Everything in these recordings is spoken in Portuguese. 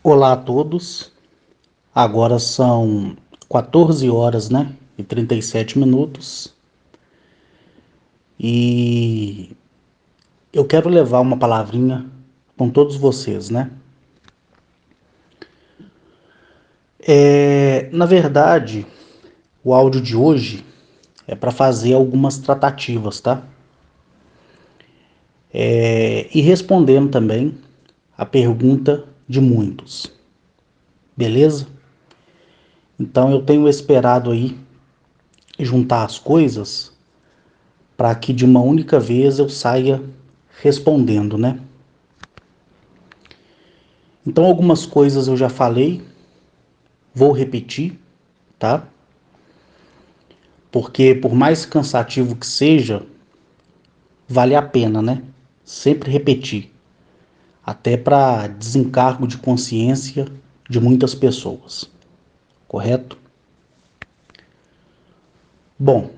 Olá a todos. Agora são 14 horas, né? E 37 minutos. E eu quero levar uma palavrinha com todos vocês, né? Na verdade, o áudio de hoje é para fazer algumas tratativas, tá? E respondendo também a pergunta de muitos, beleza? Então eu tenho esperado aí juntar as coisas para que de uma única vez eu saia respondendo, né? Então algumas coisas eu já falei, vou repetir, tá? Porque por mais cansativo que seja, vale a pena, né? Sempre repetir, até para desencargo de consciência de muitas pessoas, correto? Bom,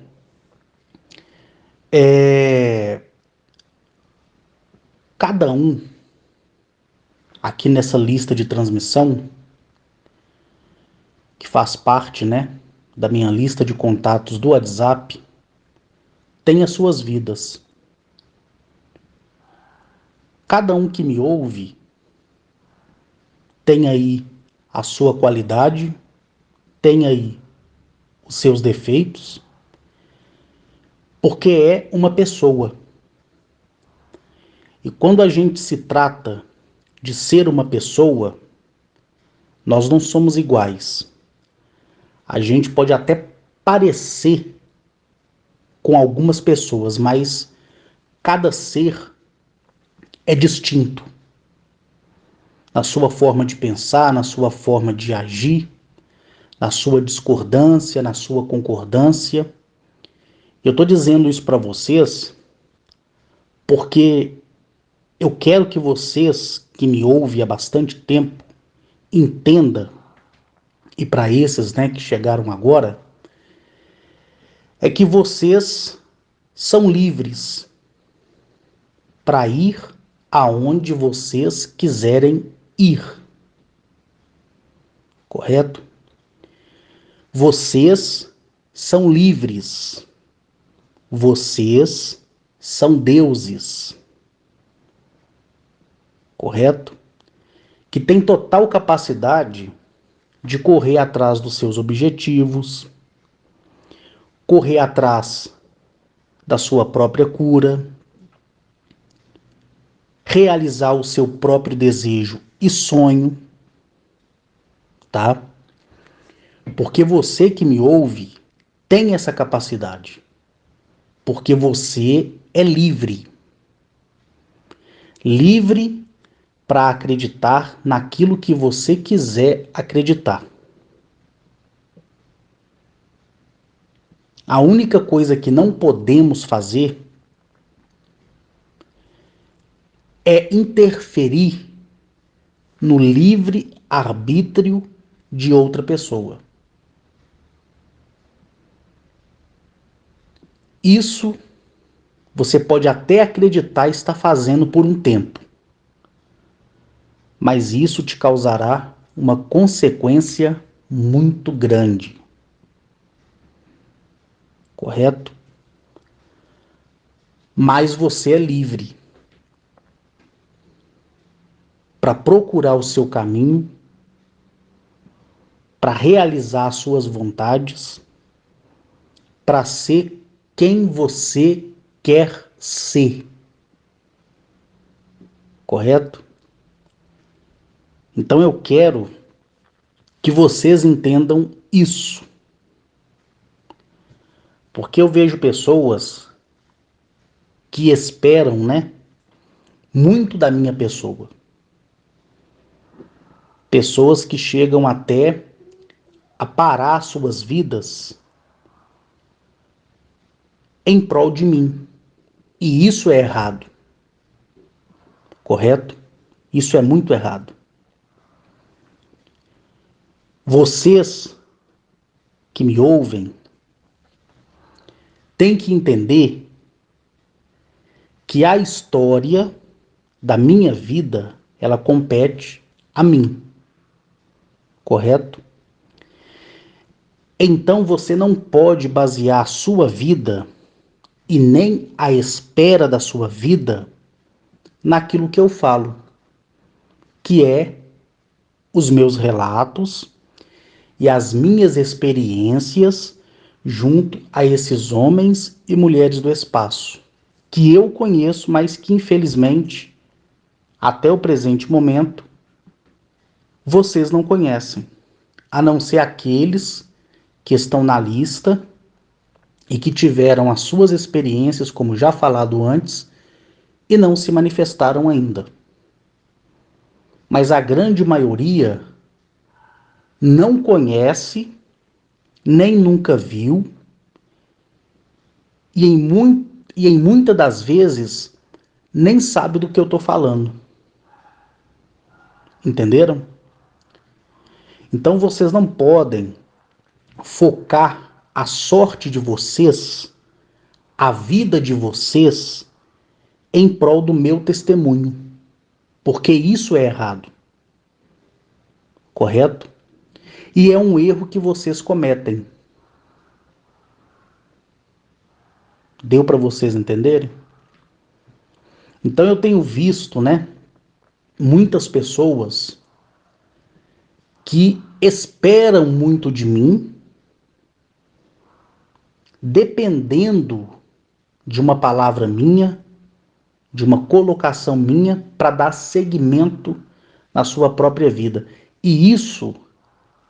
cada um aqui nessa lista de transmissão, que faz parte, né, da minha lista de contatos do WhatsApp, tem as suas vidas. Cada um que me ouve tem aí a sua qualidade, tem aí os seus defeitos, porque é uma pessoa. E quando a gente se trata de ser uma pessoa, nós não somos iguais. A gente pode até parecer com algumas pessoas, mas cada ser é distinto na sua forma de pensar, na sua forma de agir, na sua discordância, na sua concordância. Eu estou dizendo isso para vocês porque eu quero que vocês que me ouvem há bastante tempo entenda, e para esses, né, que chegaram agora, é que vocês são livres para ir aonde vocês quiserem ir, correto? Vocês são livres. Vocês são deuses, correto? Que tem total capacidade de correr atrás dos seus objetivos, correr atrás da sua própria cura, realizar o seu próprio desejo e sonho, tá? Porque você que me ouve tem essa capacidade. Porque você é livre. Livre para acreditar naquilo que você quiser acreditar. A única coisa que não podemos fazer é interferir no livre arbítrio de outra pessoa. Isso você pode até acreditar estar fazendo por um tempo, mas isso te causará uma consequência muito grande, correto? Mas você é livre para procurar o seu caminho, para realizar as suas vontades, para ser quem você quer ser, correto? Então eu quero que vocês entendam isso, porque eu vejo pessoas que esperam, né, muito da minha pessoa. Pessoas que chegam até a parar suas vidas em prol de mim. E isso é errado, correto? Isso é muito errado. Vocês que me ouvem têm que entender que a história da minha vida, ela compete a mim. correto? Então você não pode basear a sua vida e nem a espera da sua vida naquilo que eu falo, que é os meus relatos e as minhas experiências junto a esses homens e mulheres do espaço, que eu conheço, mas que infelizmente, até o presente momento, vocês não conhecem, a não ser aqueles que estão na lista e que tiveram as suas experiências, como já falado antes, e não se manifestaram ainda. Mas a grande maioria não conhece, nem nunca viu, e em muitas das vezes nem sabe do que eu estou falando. Entenderam? Então vocês não podem focar a sorte de vocês, a vida de vocês, em prol do meu testemunho, porque isso é errado, correto? E é um erro que vocês cometem. Deu para vocês entenderem? Então eu tenho visto, né, muitas pessoas que esperam muito de mim, dependendo de uma palavra minha, de uma colocação minha, para dar seguimento na sua própria vida. E isso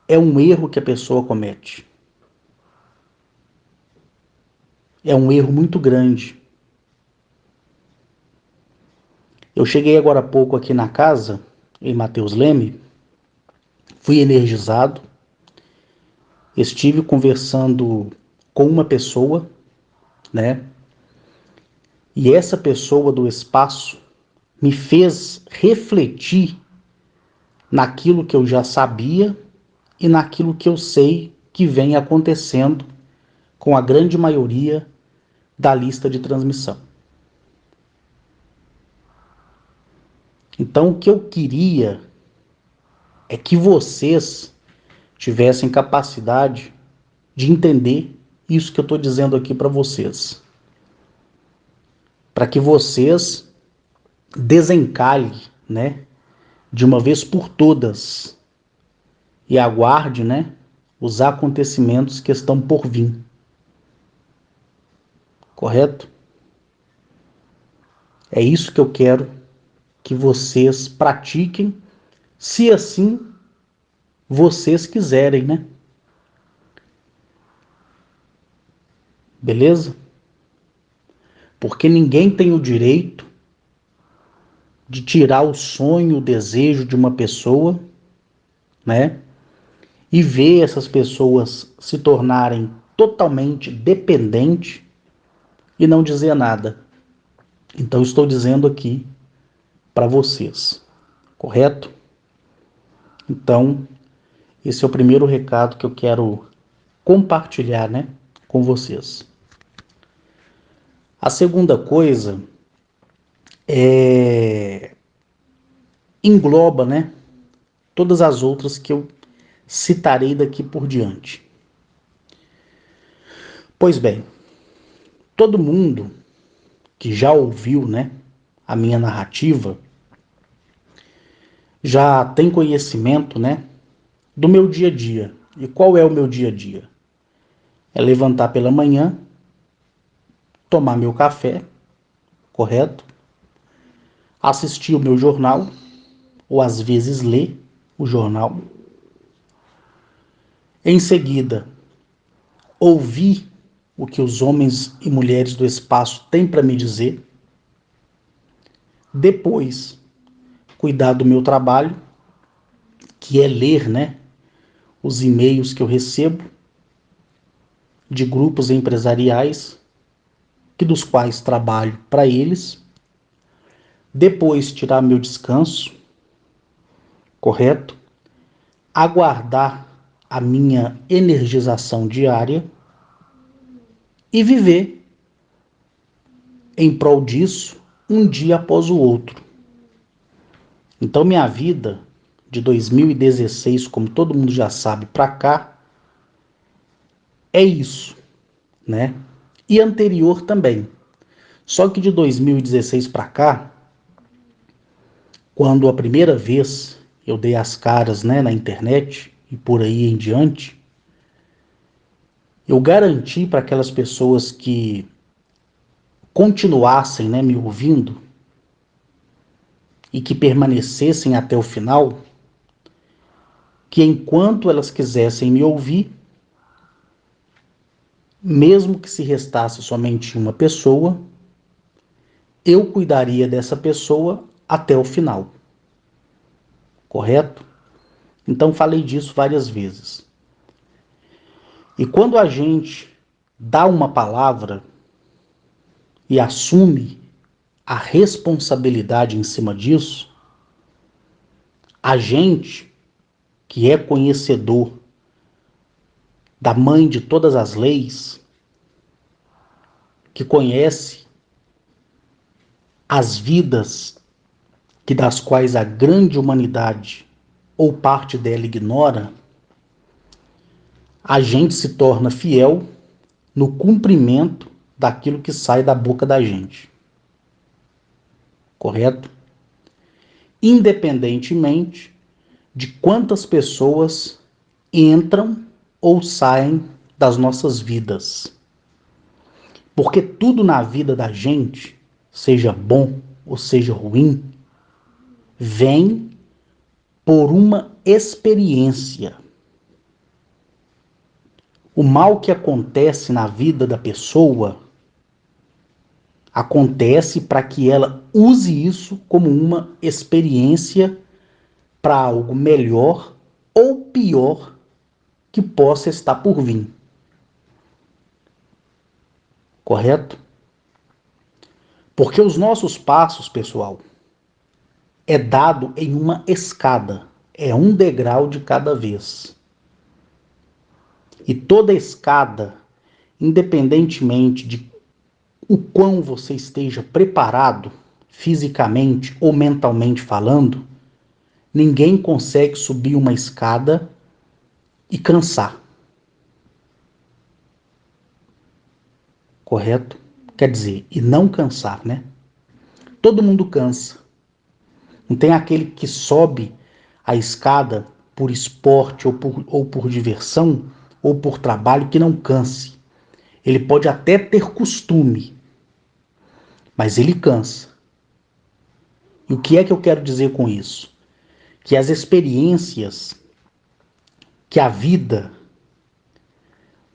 é um erro que a pessoa comete. É um erro muito grande. Eu cheguei agora há pouco aqui na casa, em Mateus Leme, fui energizado, estive conversando com uma pessoa, né? E essa pessoa do espaço me fez refletir naquilo que eu já sabia e naquilo que eu sei que vem acontecendo com a grande maioria da lista de transmissão. Então, o que eu queria é que vocês tivessem capacidade de entender isso que eu estou dizendo aqui para vocês. Para que vocês desencalhem, né, de uma vez por todas e aguarde, né, os acontecimentos que estão por vir. Correto? É isso que eu quero que vocês pratiquem, se assim vocês quiserem, né? Beleza? Porque ninguém tem o direito de tirar o sonho, o desejo de uma pessoa, né? E ver essas pessoas se tornarem totalmente dependentes e não dizer nada. Então estou dizendo aqui para vocês, correto? Então, esse é o primeiro recado que eu quero compartilhar, né, com vocês. A segunda coisa engloba, né, todas as outras que eu citarei daqui por diante. Pois bem, todo mundo que já ouviu, né, a minha narrativa já tem conhecimento, né, do meu dia a dia. E qual é o meu dia a dia? É levantar pela manhã, tomar meu café, correto? Assistir o meu jornal, ou às vezes ler o jornal. Em seguida, ouvir o que os homens e mulheres do espaço têm para me dizer. Depois, cuidar do meu trabalho, que é ler, né, os e-mails que eu recebo de grupos empresariais, que dos quais trabalho para eles. Depois, tirar meu descanso, correto? Aguardar a minha energização diária e viver em prol disso um dia após o outro. Então minha vida de 2016, como todo mundo já sabe, para cá, é isso, né? E anterior também. Só que de 2016 para cá, quando a primeira vez eu dei as caras, né, na internet e por aí em diante, eu garanti para aquelas pessoas que continuassem, né, me ouvindo e que permanecessem até o final, que enquanto elas quisessem me ouvir, mesmo que se restasse somente uma pessoa, eu cuidaria dessa pessoa até o final, correto? Então falei disso várias vezes. E quando a gente dá uma palavra e assume a responsabilidade em cima disso, a gente que é conhecedor da mãe de todas as leis, que conhece as vidas que das quais a grande humanidade ou parte dela ignora, a gente se torna fiel no cumprimento daquilo que sai da boca da gente. Correto? Independentemente de quantas pessoas entram ou saem das nossas vidas. Porque tudo na vida da gente, seja bom ou seja ruim, vem por uma experiência. O mal que acontece na vida da pessoa acontece para que ela use isso como uma experiência para algo melhor ou pior que possa estar por vir. Correto? Porque os nossos passos, pessoal, é dado em uma escada, é um degrau de cada vez. E toda escada, independentemente de o quão você esteja preparado, fisicamente ou mentalmente falando, ninguém consegue subir uma escada e cansar. Correto? Quer dizer, e não cansar, né? Todo mundo cansa. Não tem aquele que sobe a escada por esporte ou por diversão ou por trabalho que não canse. Ele pode até ter costume, mas ele cansa. E o que é que eu quero dizer com isso? Que as experiências que a vida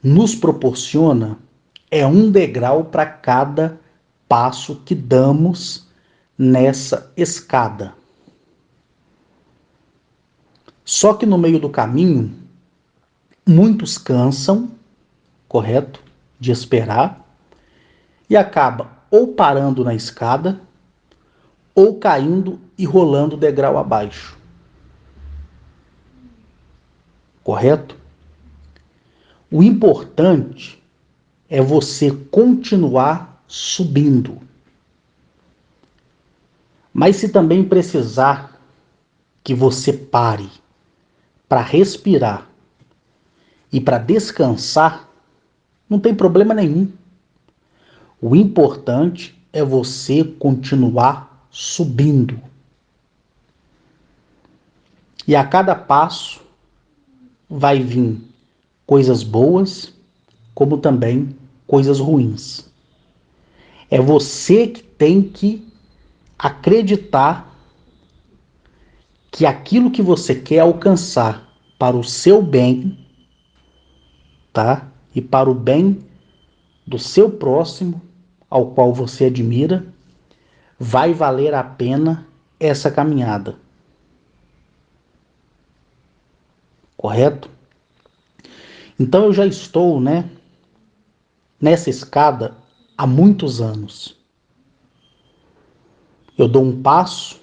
nos proporciona é um degrau para cada passo que damos nessa escada. Só que no meio do caminho, muitos cansam, correto? De esperar e acaba ou parando na escada ou caindo e rolando degrau abaixo. Correto? O importante é você continuar subindo. Mas se também precisar que você pare para respirar e para descansar, não tem problema nenhum. O importante é você continuar subindo. E a cada passo vai vir coisas boas, como também coisas ruins. É você que tem que acreditar que aquilo que você quer alcançar para o seu bem, tá? E para o bem do seu próximo, ao qual você admira, vai valer a pena essa caminhada. Correto? Então eu já estou, né, nessa escada há muitos anos. Eu dou um passo,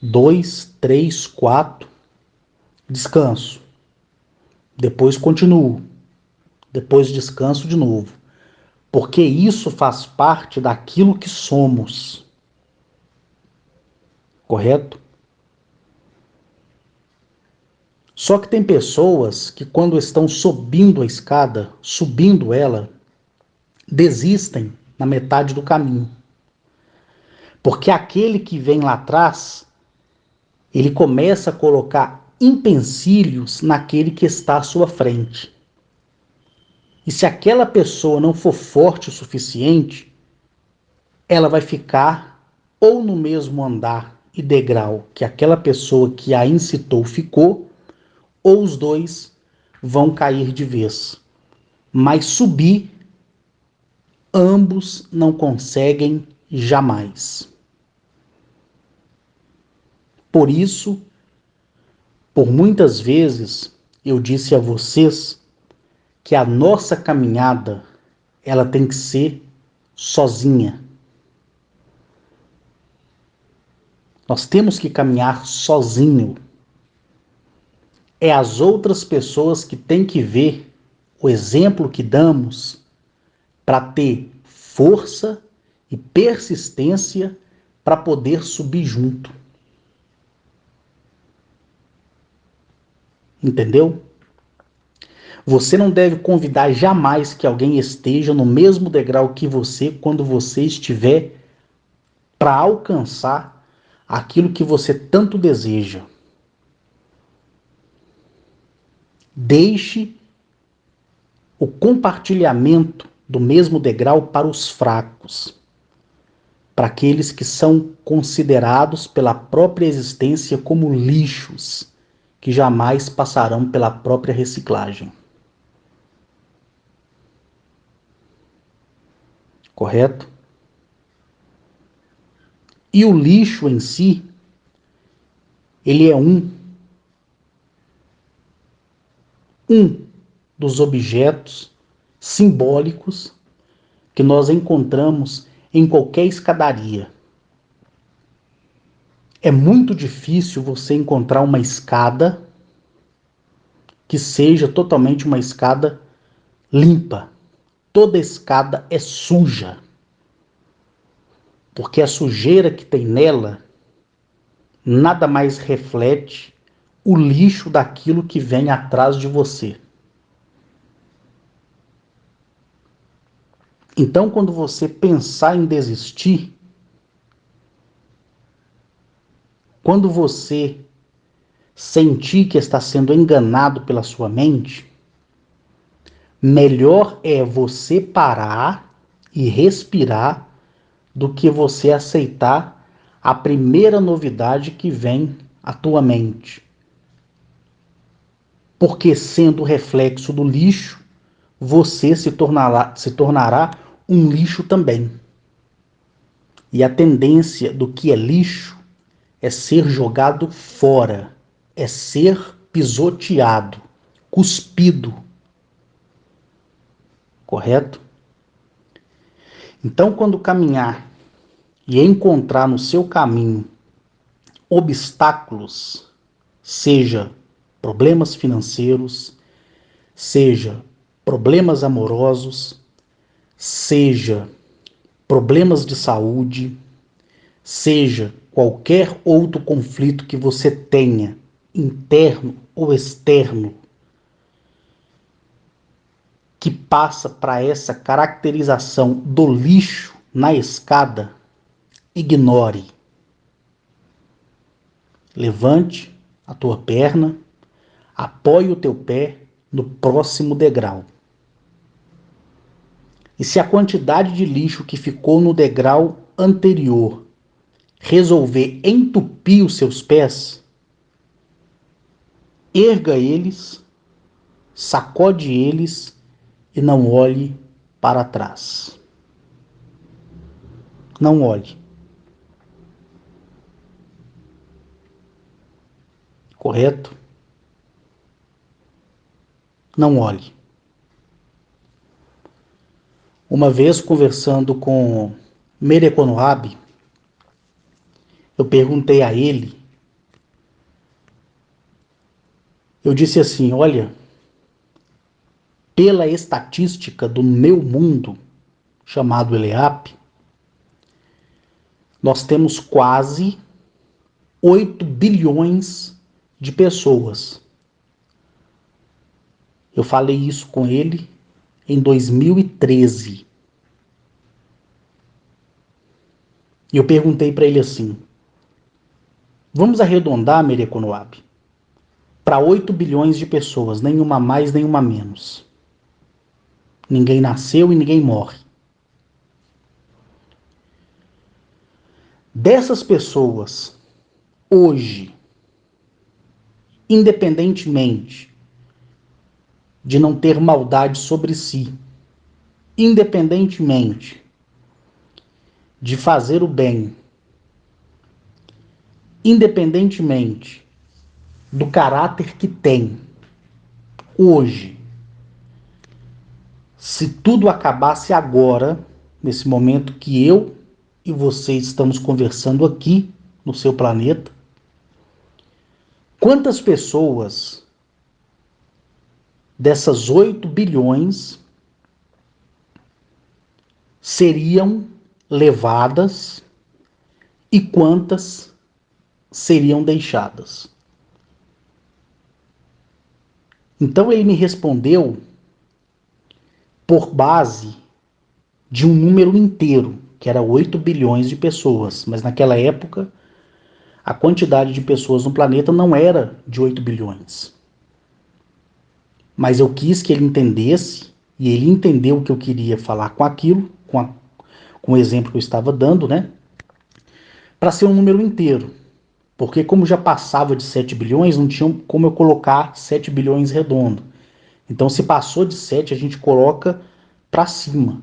dois, três, quatro, descanso. Depois continuo. Depois descanso de novo. Porque isso faz parte daquilo que somos. Correto? Só que tem pessoas que quando estão subindo a escada, subindo ela, desistem na metade do caminho. Porque aquele que vem lá atrás, ele começa a colocar empecilhos naquele que está à sua frente. E se aquela pessoa não for forte o suficiente, ela vai ficar ou no mesmo andar e degrau que aquela pessoa que a incitou ficou, ou os dois vão cair de vez. Mas subir, ambos não conseguem jamais. Por isso, por muitas vezes, eu disse a vocês que a nossa caminhada ela tem que ser sozinha. Nós temos que caminhar sozinho. É as outras pessoas que têm que ver o exemplo que damos para ter força e persistência para poder subir junto. Entendeu? Você não deve convidar jamais que alguém esteja no mesmo degrau que você quando você estiver para alcançar aquilo que você tanto deseja. Deixe o compartilhamento do mesmo degrau para os fracos, para aqueles que são considerados pela própria existência como lixos, que jamais passarão pela própria reciclagem. Correto? E o lixo em si, ele é um dos objetos simbólicos que nós encontramos em qualquer escadaria. É muito difícil você encontrar uma escada que seja totalmente uma escada limpa. Toda escada é suja, porque a sujeira que tem nela nada mais reflete o lixo daquilo que vem atrás de você. Então, quando você pensar em desistir, quando você sentir que está sendo enganado pela sua mente, melhor é você parar e respirar do que você aceitar a primeira novidade que vem à tua mente. Porque sendo reflexo do lixo, você se tornará um lixo também. E a tendência do que é lixo é ser jogado fora, é ser pisoteado, cuspido. Correto? Então, quando caminhar e encontrar no seu caminho obstáculos, seja problemas financeiros, seja problemas amorosos, seja problemas de saúde, seja qualquer outro conflito que você tenha, interno ou externo, que passa para essa caracterização do lixo na escada, ignore. Levante a tua perna, apoie o teu pé no próximo degrau. E se a quantidade de lixo que ficou no degrau anterior resolver entupir os seus pés, erga eles, sacode eles e não olhe para trás. Não olhe. Correto? Não olhe. Uma vez conversando com Mereconoab, eu perguntei a ele, eu disse assim, olha, pela estatística do meu mundo, chamado Eleap, nós temos quase 8 bilhões de pessoas. Eu falei isso com ele em 2013. E eu perguntei para ele assim: vamos arredondar, Mereconoab, para 8 bilhões de pessoas, nenhuma mais, nenhuma menos. Ninguém nasceu e ninguém morre. Dessas pessoas, hoje, independentemente de não ter maldade sobre si, independentemente de fazer o bem, independentemente do caráter que tem, hoje, se tudo acabasse agora, nesse momento que eu e você estamos conversando aqui no seu planeta, quantas pessoas dessas 8 bilhões seriam levadas e quantas seriam deixadas? Então ele me respondeu por base de um número inteiro, que era 8 bilhões de pessoas, mas naquela época a quantidade de pessoas no planeta não era de 8 bilhões. Mas eu quis que ele entendesse, e ele entendeu o que eu queria falar com aquilo, com o exemplo que eu estava dando, né? Para ser um número inteiro. Porque como já passava de 7 bilhões, não tinha como eu colocar 7 bilhões redondo. Então se passou de 7, a gente coloca para cima.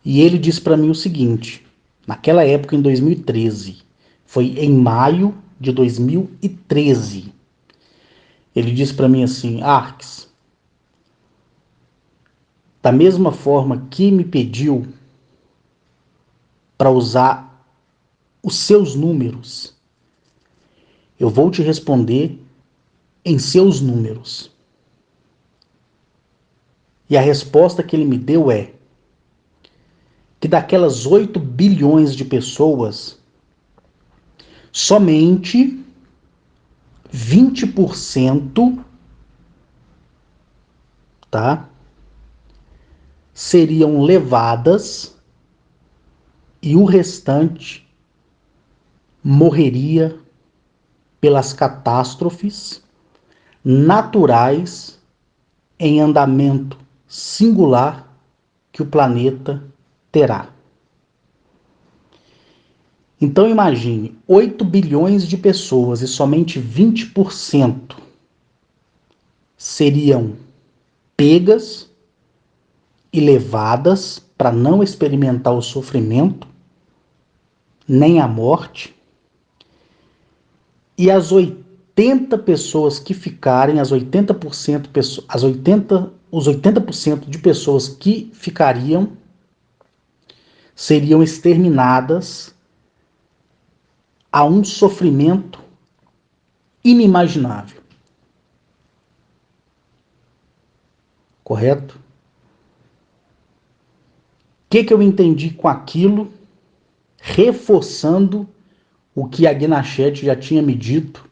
E ele disse para mim o seguinte, naquela época, em 2013, foi em maio de 2013, ele disse para mim assim: Arques, da mesma forma que me pediu para usar os seus números, eu vou te responder em seus números. E a resposta que ele me deu é que daquelas 8 bilhões de pessoas, somente 20%, tá, seriam levadas e o restante morreria pelas catástrofes naturais em andamento singular que o planeta terá. Então imagine 8 bilhões de pessoas e somente 20% seriam pegas e levadas para não experimentar o sofrimento, nem a morte, e as 80 pessoas que ficarem, os 80% de pessoas que ficariam seriam exterminadas a um sofrimento inimaginável. Correto? O que eu entendi com aquilo, reforçando o que a Gnachete já tinha me dito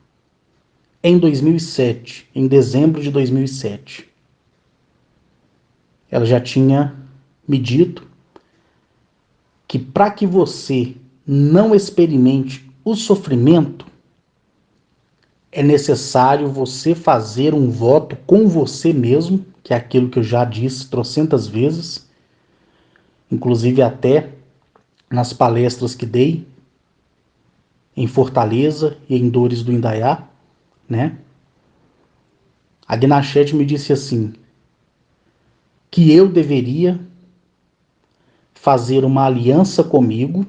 em 2007, em dezembro de 2007. Ela já tinha me dito que para que você não experimente o sofrimento, é necessário você fazer um voto com você mesmo, que é aquilo que eu já disse trocentas vezes, inclusive até nas palestras que dei em Fortaleza e em Dores do Indaiá, né? A Gnachete me disse assim, que eu deveria fazer uma aliança comigo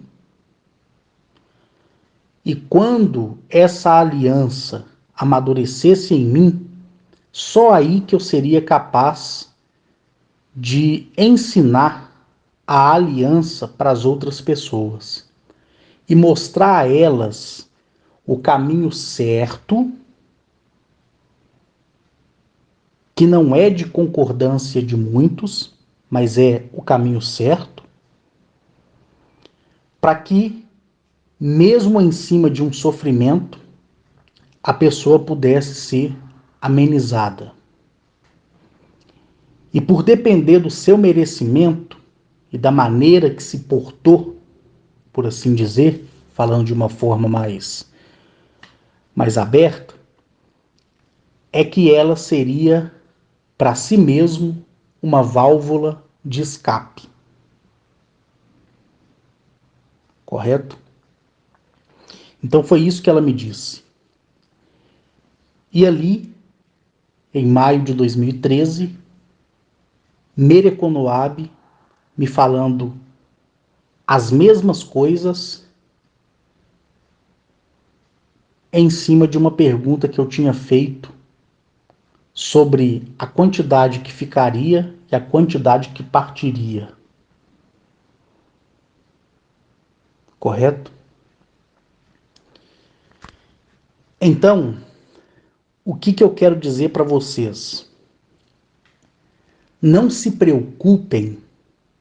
e quando essa aliança amadurecesse em mim, só aí que eu seria capaz de ensinar a aliança para as outras pessoas e mostrar a elas o caminho certo, que não é de concordância de muitos, mas é o caminho certo, para que, mesmo em cima de um sofrimento, a pessoa pudesse ser amenizada. E por depender do seu merecimento e da maneira que se portou, por assim dizer, falando de uma forma mais aberta, é que ela seria para si mesmo uma válvula de escape. Correto? Então foi isso que ela me disse. E ali, em maio de 2013, Mereconoab me falando as mesmas coisas em cima de uma pergunta que eu tinha feito sobre a quantidade que ficaria e a quantidade que partiria. Correto? Então, o que eu quero dizer para vocês? Não se preocupem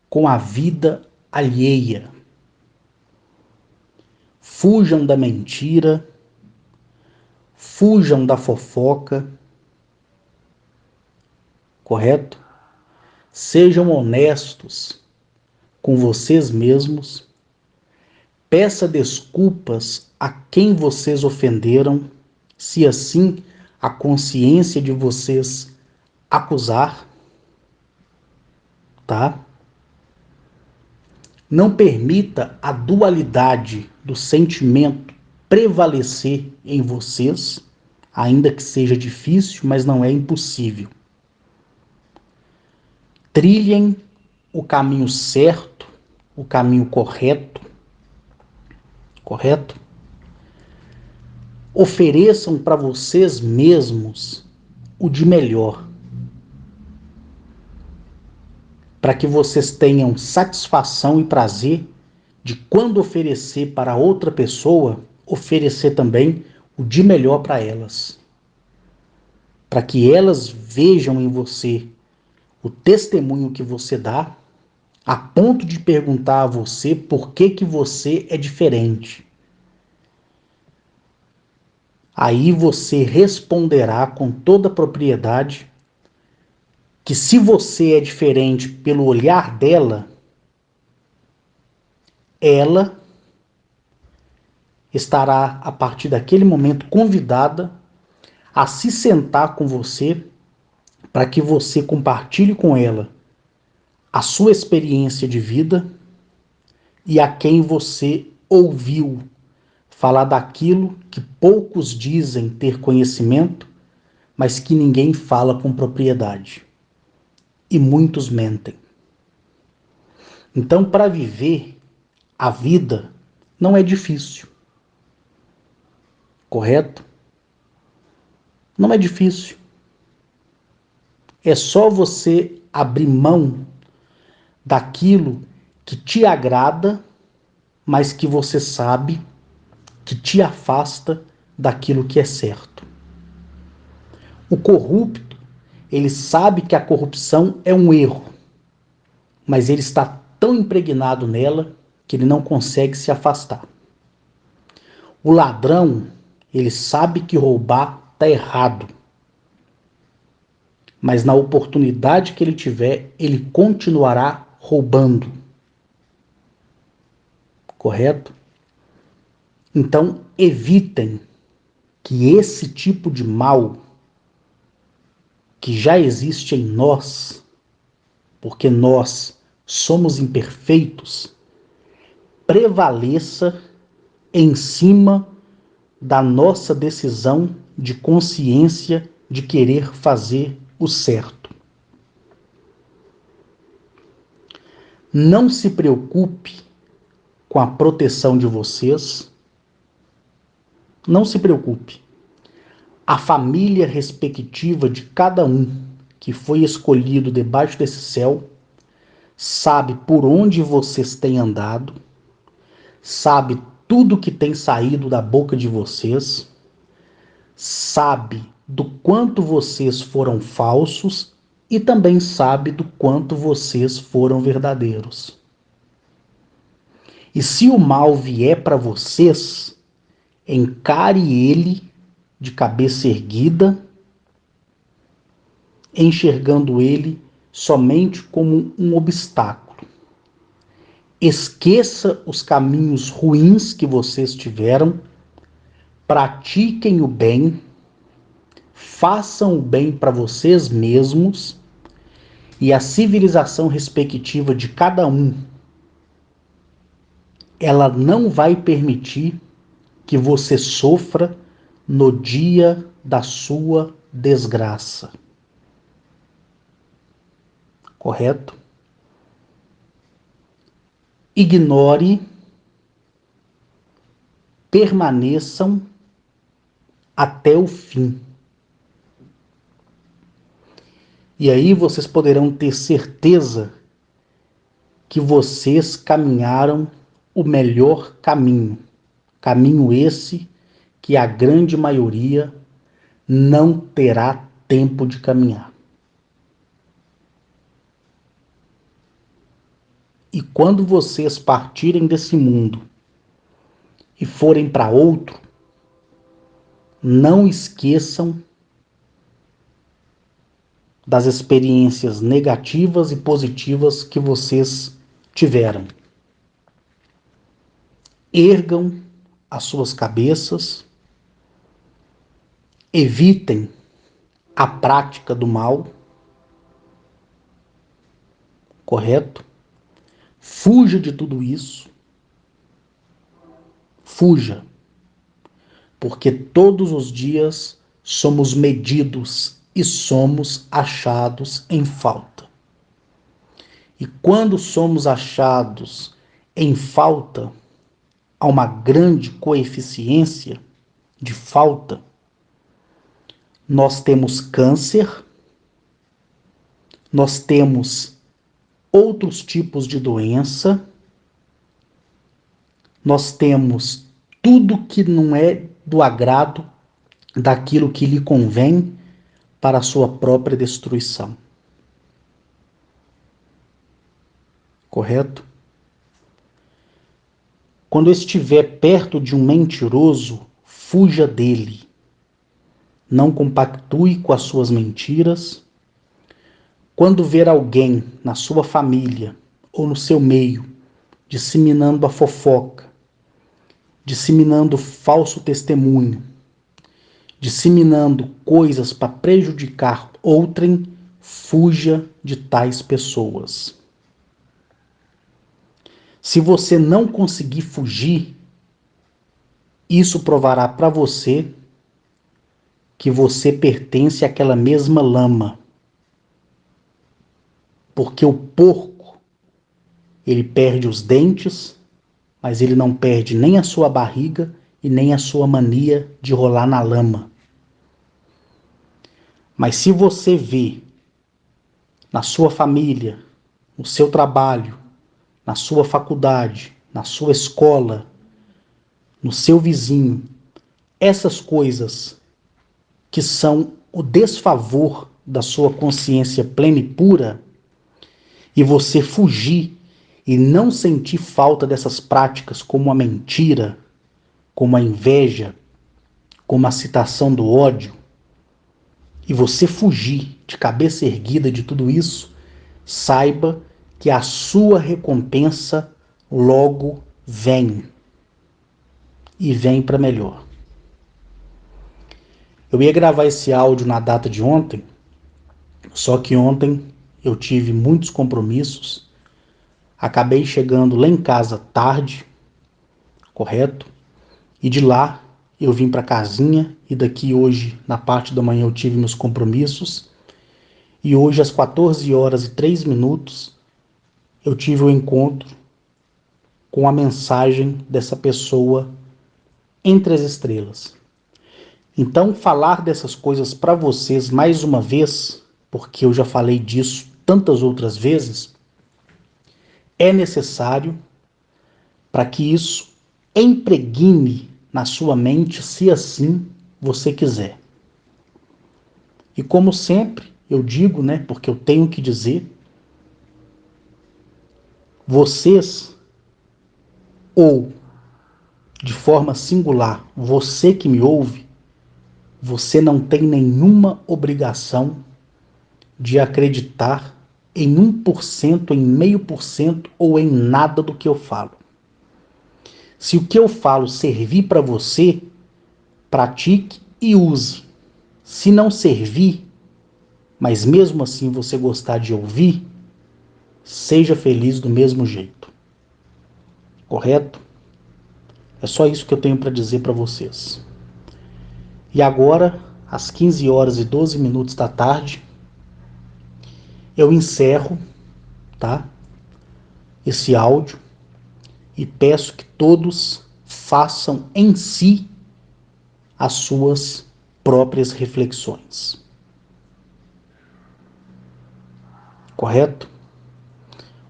com a vida alheia. Fujam da mentira, fujam da fofoca, correto? Sejam honestos com vocês mesmos, peça desculpas a quem vocês ofenderam, se assim a consciência de vocês acusar, tá? Não permita a dualidade do sentimento prevalecer em vocês, ainda que seja difícil, mas não é impossível. Trilhem o caminho certo, o caminho correto, correto? Ofereçam para vocês mesmos o de melhor, para que vocês tenham satisfação e prazer de, quando oferecer para outra pessoa, oferecer também o de melhor para elas. Para que elas vejam em você o testemunho que você dá, a ponto de perguntar a você por que você é diferente. Aí você responderá com toda propriedade que, se você é diferente pelo olhar dela, ela estará, a partir daquele momento, convidada a se sentar com você para que você compartilhe com ela a sua experiência de vida e a quem você ouviu falar daquilo que poucos dizem ter conhecimento, mas que ninguém fala com propriedade. E muitos mentem. Então, para viver a vida não é difícil. Correto? Não é difícil. É só você abrir mão daquilo que te agrada, mas que você sabe que te afasta daquilo que é certo. O corrupto, ele sabe que a corrupção é um erro, mas ele está tão impregnado nela que ele não consegue se afastar. O ladrão, ele sabe que roubar está errado, mas na oportunidade que ele tiver, ele continuará roubando. Correto? Então, evitem que esse tipo de mal que já existe em nós, porque nós somos imperfeitos, prevaleça em cima da nossa decisão de consciência de querer fazer o certo. Não se preocupe com a proteção de vocês. Não se preocupe. A família respectiva de cada um que foi escolhido debaixo desse céu sabe por onde vocês têm andado, sabe tudo que tem saído da boca de vocês, sabe do quanto vocês foram falsos e também sabe do quanto vocês foram verdadeiros. E se o mal vier para vocês, encare ele de cabeça erguida, enxergando ele somente como um obstáculo. Esqueça os caminhos ruins que vocês tiveram, pratiquem o bem, façam o bem para vocês mesmos e a civilização respectiva de cada um, ela não vai permitir que você sofra no dia da sua desgraça. Correto? Ignore, permaneçam até o fim. E aí vocês poderão ter certeza que vocês caminharam o melhor caminho. Caminho esse que a grande maioria não terá tempo de caminhar. E quando vocês partirem desse mundo e forem para outro, não esqueçam das experiências negativas e positivas que vocês tiveram. Ergam as suas cabeças, evitem a prática do mal, correto? Fuja de tudo isso, fuja, porque todos os dias somos medidos e somos achados em falta. E quando somos achados em falta, há uma grande coeficiência de falta, nós temos câncer, nós temos outros tipos de doença, nós temos tudo que não é do agrado daquilo que lhe convém para a sua própria destruição. Correto? Quando estiver perto de um mentiroso, fuja dele. Não compactue com as suas mentiras. Quando ver alguém na sua família ou no seu meio disseminando a fofoca, disseminando falso testemunho, disseminando coisas para prejudicar outrem, fuja de tais pessoas. Se você não conseguir fugir, isso provará para você que você pertence àquela mesma lama. Porque o porco, ele perde os dentes, mas ele não perde nem a sua barriga e nem a sua mania de rolar na lama. Mas se você vê na sua família, no seu trabalho, na sua faculdade, na sua escola, no seu vizinho, essas coisas que são o desfavor da sua consciência plena e pura, e você fugir e não sentir falta dessas práticas como a mentira, como a inveja, como a citação do ódio, e você fugir de cabeça erguida de tudo isso, saiba que a sua recompensa logo vem. E vem para melhor. Eu ia gravar esse áudio na data de ontem, só que ontem eu tive muitos compromissos, acabei chegando lá em casa tarde, correto? E de lá eu vim para casinha e daqui hoje, na parte da manhã, eu tive meus compromissos. E hoje às 14h03 eu tive o encontro com a mensagem dessa pessoa entre as estrelas. Então, falar dessas coisas para vocês mais uma vez, porque eu já falei disso tantas outras vezes, é necessário para que isso impregne na sua mente, se assim você quiser. E como sempre, eu digo, né, porque eu tenho que dizer, vocês, ou de forma singular, você que me ouve, você não tem nenhuma obrigação de acreditar em 1%, em 0,5% ou em nada do que eu falo. Se o que eu falo servir para você, pratique e use. Se não servir, mas mesmo assim você gostar de ouvir, seja feliz do mesmo jeito. Correto? É só isso que eu tenho para dizer para vocês. E agora, às 15 horas e 12 minutos da tarde, eu encerro, tá? Esse áudio e peço que todos façam em si as suas próprias reflexões. Correto?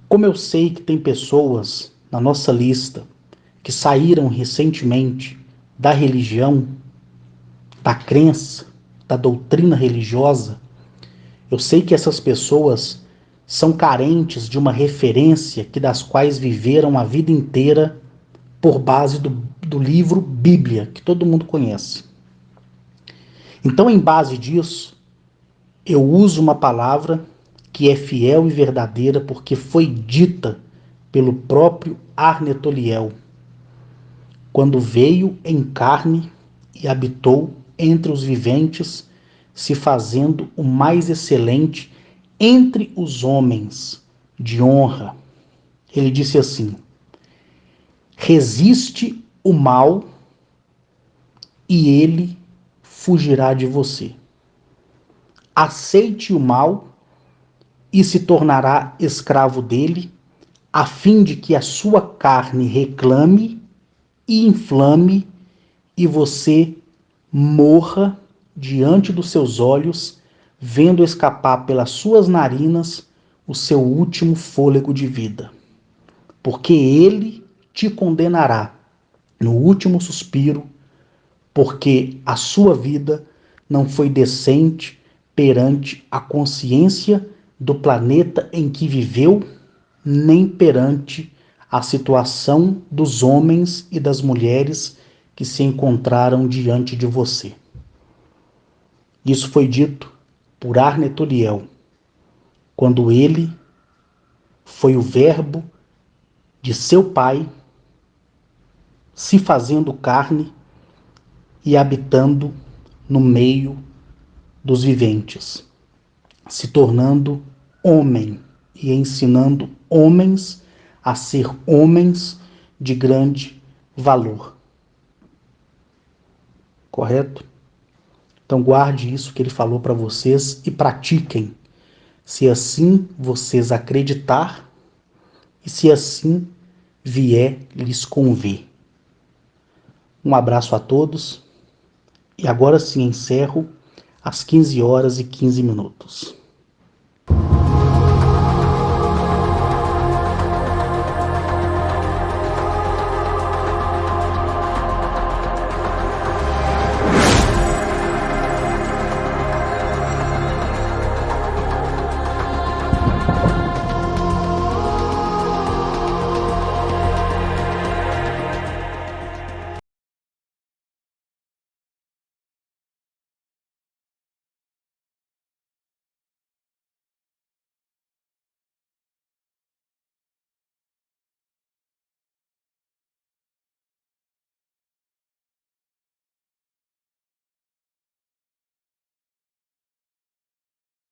Como eu sei que tem pessoas na nossa lista que saíram recentemente da religião, da crença, da doutrina religiosa, eu sei que essas pessoas são carentes de uma referência que das quais viveram a vida inteira por base do livro Bíblia, que todo mundo conhece. Então, em base disso, eu uso uma palavra que é fiel e verdadeira porque foi dita pelo próprio Arnetoliel, quando veio em carne e habitou entre os viventes, se fazendo o mais excelente entre os homens de honra. Ele disse assim: resiste o mal e ele fugirá de você. Aceite o mal e se tornará escravo dele, a fim de que a sua carne reclame e inflame e você morra diante dos seus olhos, vendo escapar pelas suas narinas o seu último fôlego de vida. Porque ele te condenará no último suspiro, porque a sua vida não foi decente perante a consciência do planeta em que viveu, nem perante a situação dos homens e das mulheres que se encontraram diante de você. Isso foi dito por Arnetoliel, quando ele foi o verbo de seu pai se fazendo carne e habitando no meio dos viventes, se tornando homem e ensinando homens a ser homens de grande valor. Correto? Então guarde isso que ele falou para vocês e pratiquem, se assim vocês acreditar e se assim vier lhes conver. Um abraço a todos e agora sim encerro às 15 horas e 15 minutos.